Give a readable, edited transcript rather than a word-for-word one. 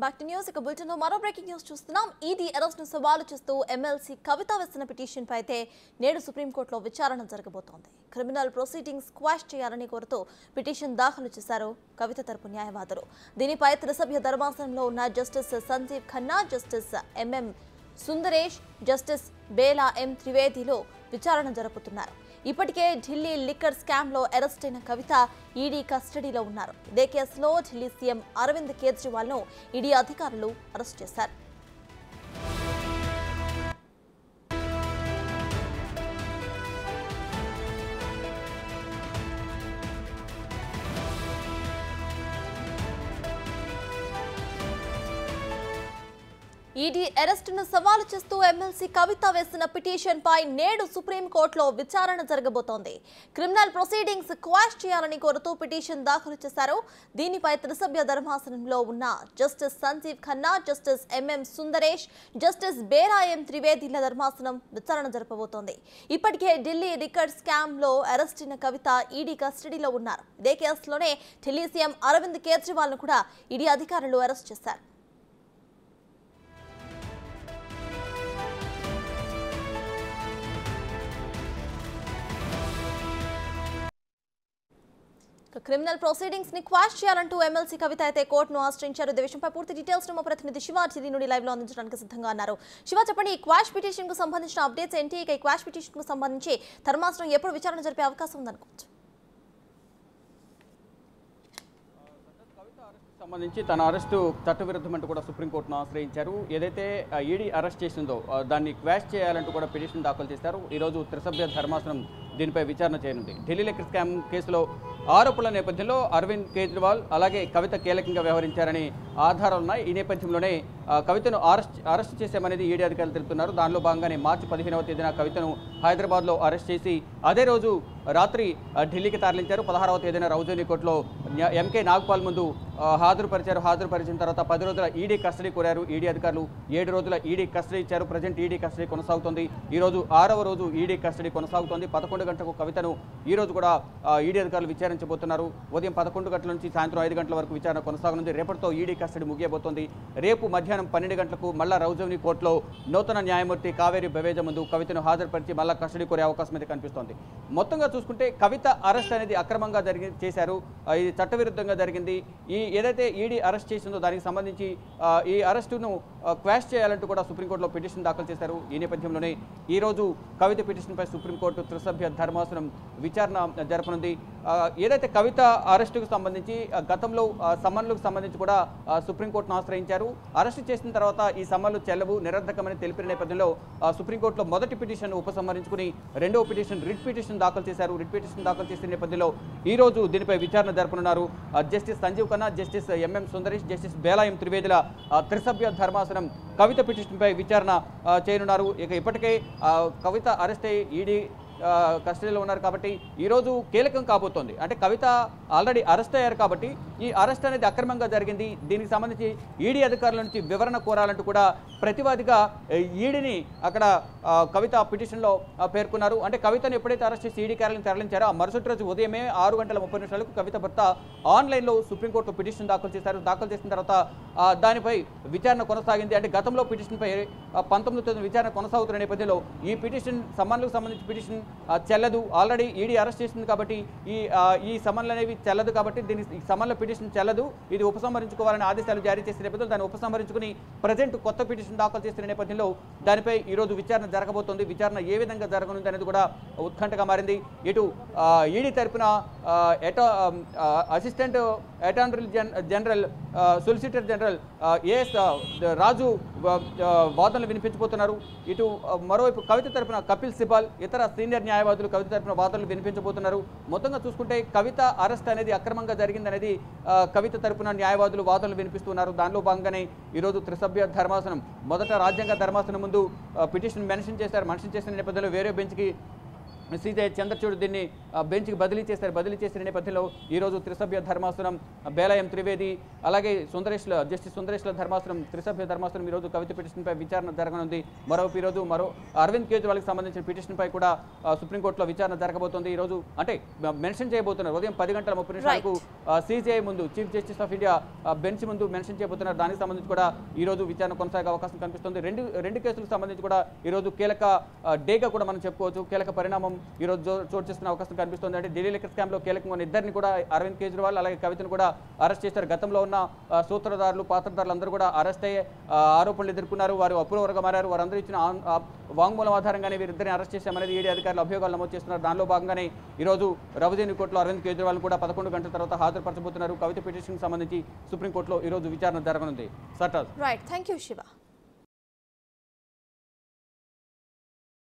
Back to news. Bulletin లో మరో breaking news చూస్తున్నాం. ఈడీ అరెస్ట్ ను సవాలు చేస్తూ ఎమ్మెల్సీ కవిత వేసిన పిటిషన్ పై అయితే నేడు సుప్రీంకోర్టులో విచారణ జరగబోతోంది. క్రిమినల్ ప్రొసీడింగ్స్ క్వాష్ చేయాలని కోరుతూ పిటిషన్ దాఖలు చేశారు కవిత తరపు న్యాయవాదులు. దీనిపై త్రిసభ్య ధర్మాసనంలో ఉన్న justice Sanjiv Khanna, justice MM Sundresh, justice Bela M త్రివేదిలో విచారణ జరుపుతున్నారు. ఇప్పటికే ఢిల్లీ లిక్కర్ స్కామ్ లో అరెస్ట్ అయిన కవిత ఈడీ కస్టడీలో ఉన్నారు. ఇదే కేసులో ఢిల్లీ సీఎం అరవింద్ కేజ్రీవాల్ ను ఈడీ అధికారులు అరెస్ట్ చేశారు. ఈడీ అరెస్టును సవాలు చేస్తూ ఎమ్మెల్సీ కవిత వేసిన పిటిషన్ పై నేడు సుప్రీంకోర్టులో విచారణ జరగబోతోంది. క్రిమినల్ ప్రొసీడింగ్స్ క్వాష్ చేయాలని కోరుతూ పిటిషన్ దాఖలు చేశారు. దీనిపై త్రిసభ్య ధర్మాసనంలో ఉన్న justice Sanjiv Khanna, justice MM Sundresh, justice Bela M త్రివేదిల ధర్మాసనం విచారణ జరపబోతోంది. ఇప్పటికే ఢిల్లీ లిక్కర్ స్కామ్ లో అరెస్ట్ అయిన కవిత ఈడీ కస్టడీలో ఉన్నారు. ఇదే కేసులోనే ఢిల్లీ సీఎం అరవింద్ కేజ్రీవాల్ ను కూడా ఈడీ అధికారులు అరెస్ట్ చేశారు. క్రిమినల్ ప్రొసీడింగ్స్ ని క్వాష్ చేయాలంటూ ఎమ్మెల్సీ కవిత అయితే కోర్టును ఆశ్రయించారు. ఈ విషయంపై పూర్తి డీటెయిల్స్ మా ప్రతినిధి శివ ఢిల్లీ నుండి లైవ్ లో అందించడానికి సిద్ధంగా ఉన్నారు. శివ, చెప్పండి, ఈ క్వాష్ పిటిషన్ కు సంబంధించిన అప్డేట్స్ ఏంటి? ఈ క్వాష్ పిటిషన్ కు సంబంధించి ధర్మాసనం ఎప్పుడు విచారణ జరిపే అవకాశం ఉందనుకోవచ్చు? సంబంధించి తన అరెస్టు చట్టవిరుద్ధమంటూ కూడా సుప్రీంకోర్టును ఆశ్రయించారు. ఏదైతే ఈడీ అరెస్ట్ చేసిందో దాన్ని క్వాష్ చేయాలంటూ కూడా పిటిషన్ దాఖలు చేశారు. ఈరోజు త్రిసభ్య ధర్మాసనం దీనిపై విచారణ చేయనుంది. ఢిల్లీ లిక్కర్ స్కామ్ కేసులో ఆరోపణల నేపథ్యంలో అరవింద్ కేజ్రీవాల్ అలాగే కవిత కీలకంగా వ్యవహరించారని ఆధారాలున్నాయి. ఈ నేపథ్యంలోనే కవితను అరెస్ట్ చేశామనేది ఈడీ అధికారులు తెలుపుతున్నారు. దానిలో భాగంగానే మార్చి 15వ తేదీన కవితను హైదరాబాద్లో అరెస్ట్ చేసి అదే రోజు రాత్రి ఢిల్లీకి తరలించారు. 16వ తేదీన రౌజోనీ కోర్టులో ఎంకే నాగ్పాల్ ముందు హాజరుపరిచిన తర్వాత 10 రోజుల ఈడీ కస్టడీ కోరారు. ఈడీ అధికారులు 7 రోజుల ఈడీ కస్టడీ ఇచ్చారు. ప్రజెంట్ ఈడీ కస్టడీ కొనసాగుతోంది. ఈరోజు 6వ రోజు ఈడీ కస్టడీ కొనసాగుతోంది. 11 గంటలకు కవితను ఈరోజు కూడా ఈడీ అధికారులు విచారించబోతున్నారు. ఉదయం 11 గంటల నుంచి సాయంత్రం 5 గంటల వరకు విచారణ కొనసాగనుంది. రేపటితో ఈడీ కస్టడీ ముగియబోతోంది. రేపు మధ్యాహ్నం 12 గంటలకు మళ్ళా రౌజోనీ కోర్టులో నూతన న్యాయమూర్తి కావేరి బవేజా ముందు కవితను హాజరుపరిచి మళ్ళా కస్టడీ కోరే అవకాశం అయితే కనిపిస్తోంది. మొత్తంగా చూసుకుంటే కవిత అరెస్ట్ అనేది అక్రమంగా చేశారు. ఇది చట్టవిరుద్ధంగా జరిగింది. ఏదైతే ఈడీ అరెస్ట్ చేసిందో దానికి సంబంధించి ఈ అరెస్టును క్వాష్ చేయాలంటూ కూడా సుప్రీంకోర్టులో పిటిషన్ దాఖలు చేశారు. ఈ నేపథ్యంలోనే ఈరోజు కవిత పిటిషన్పై సుప్రీంకోర్టు త్రిసభ్య ధర్మాసనం విచారణ జరపనుంది. ఏదైతే కవిత అరెస్టుకు సంబంధించి గతంలో సమ్మన్లకు సంబంధించి కూడా సుప్రీంకోర్టును ఆశ్రయించారు. అరెస్టు చేసిన తర్వాత ఈ సమ్మన్లు చెల్లవు, నిరర్ధకమని తెలిపిన నేపథ్యంలో సుప్రీంకోర్టులో మొదటి పిటిషన్ ఉపసంహరించుకుని రెండవ పిటిషన్ రిట్ పిటిషన్ దాఖలు చేశారు. రిట్ పిటిషన్ దాఖలు చేసిన నేపథ్యంలో ఈ రోజు దీనిపై విచారణ జరపనున్నారు. Justice Sanjiv Khanna, justice MM Sundresh, justice Bela M త్రివేదిల త్రిసభ్య ధర్మాసనం కవిత పిటిషన్పై విచారణ చేయనున్నారు. ఇప్పటికే కవిత అరెస్ట్ అయ్యి ఈడీ కస్టడీలో ఉన్నారు కాబట్టి ఈరోజు కీలకం కాబోతోంది. అంటే కవిత ఆల్రెడీ అరెస్ట్ అయ్యారు కాబట్టి ఈ అరెస్ట్ అనేది అక్రమంగా జరిగింది. దీనికి సంబంధించి ఈడీ అధికారుల నుంచి వివరణ కోరాలంటూ కూడా ప్రతివాదిగా ఈడీని అక్కడ కవిత పిటిషన్లో పేర్కొన్నారు. అంటే కవితను ఎప్పుడైతే అరెస్ట్ చేసి ఈడీ కార్యాలయం తరలించారో ఆ మరుసటి రోజు ఉదయమే 6:30 కవిత భర్త ఆన్లైన్లో సుప్రీంకోర్టు పిటిషన్ దాఖలు చేశారు. దాఖలు చేసిన తర్వాత దానిపై విచారణ కొనసాగింది. అంటే గతంలో పిటిషన్పై 19వ తేదీన విచారణ కొనసాగుతున్న నేపథ్యంలో ఈ పిటిషన్ సమ్మన్లకు సంబంధించి పిటిషన్ చెల్లదు. ఆల్రెడీ ఈడీ అరెస్ట్ చేసింది కాబట్టి ఈ సమన్లు అనేవి చెల్లదు కాబట్టి ఈ సమన్ల పిటిషన్ చెల్లదు. ఇది ఉపసంహరించుకోవాలని ఆదేశాలు జారీ చేసిన నేపథ్యంలో దాన్ని ఉపసంహరించుకుని ప్రజెంట్ కొత్త పిటిషన్ దాఖలు చేసిన నేపథ్యంలో దానిపై ఈరోజు విచారణ జరగబోతోంది. విచారణ ఏ విధంగా జరగనుంది అనేది కూడా ఉత్కంఠగా మారింది. ఇటు ఈడీ తరపున assistant attorney general solicitor general AS Raju వాదనలు వినిపించబోతున్నారు. ఇటు మరోవైపు కవిత తరపున కపిల్ సిబాల్, ఇతర సీనియర్ న్యాయవాదులు కవిత తరపున వాదనలు వినిపించబోతున్నారు. మొత్తంగా చూసుకుంటే కవిత అరెస్ట్ అనేది అక్రమంగా జరిగిందనేది కవిత తరపున న్యాయవాదులు వాదనలు వినిపిస్తున్నారు. దానిలో భాగంగానే ఈరోజు త్రిసభ్య ధర్మాసనం మొదట రాజ్యాంగ ధర్మాసనం ముందు పిటిషన్ మెన్షన్ చేసిన నేపథ్యంలో వేరే బెంచ్కి శ్రీజయ చంద్రచూడ్ దీన్ని బెంచ్కి బదిలీ చేశారు. బదిలీ చేసిన నేపథ్యంలో ఈరోజు త్రిసభ్య ధర్మాసనం బేలాయం త్రివేది అలాగే జస్టిస్ సుందరేష్ల ధర్మాసనం త్రిసభ్య ధర్మాసనం ఈరోజు కవిత పిటిషన్పై విచారణ జరగనుంది. మరోవైపు ఈరోజు అరవింద్ కేజ్రీవాల్కి సంబంధించిన పిటిషన్పై కూడా సుప్రీంకోర్టులో విచారణ జరగబోతోంది. ఈరోజు అంటే మెన్షన్ చేయబోతున్నారు ఉదయం 10:30 సిజేఐ ముందు chief justice of India bench ముందు మెన్షన్ చేయబోతున్నారు. దానికి సంబంధించి కూడా ఈరోజు విచారణ కొనసాగే అవకాశం కనిపిస్తుంది. రెండు కేసులకు సంబంధించి కూడా ఈరోజు కీలక డేగా కూడా మనం చెప్పుకోవచ్చు. కీలక పరిణామం ఈరోజు చోటు చేసుకున్న అవకాశం కనిపిస్తుంది. అంటే ఢిల్లీ లిక్కర్ స్కామ్లో కీలకంగా ఉన్న ఇద్దరిని కూడా అరవింద్ కేజ్రీవాల్ అలాగే కవితను కూడా అరెస్ట్ చేశారు. గతంలో ఉన్న సూత్రధారులు పాత్రధారులు అందరూ కూడా అరెస్ట్ అయ్యే ఆరోపణలు ఎదుర్కొన్నారు. వారు అప్రూవర్గా మారారు. వారందరూ ఇచ్చిన వాంగ్మూలం ఆధారంగానే వీరిద్దరిని అరెస్ట్ చేశామనేది ఈడీ అధికారులు అభియోగాలు నమోదు చేస్తున్నారు. దానిలో భాగంగానే ఈరోజు రౌజేని కోర్టులో అరవింద్ కేజ్రీవాల్ కూడా 11 గంటల తర్వాత హాజరుపరచబోతున్నారు. కవిత పిటిషన్కి సంబంధించి సుప్రీంకోర్టులో ఈరోజు విచారణ జరగనుంది. Sartaj. Right, thank you Shiva.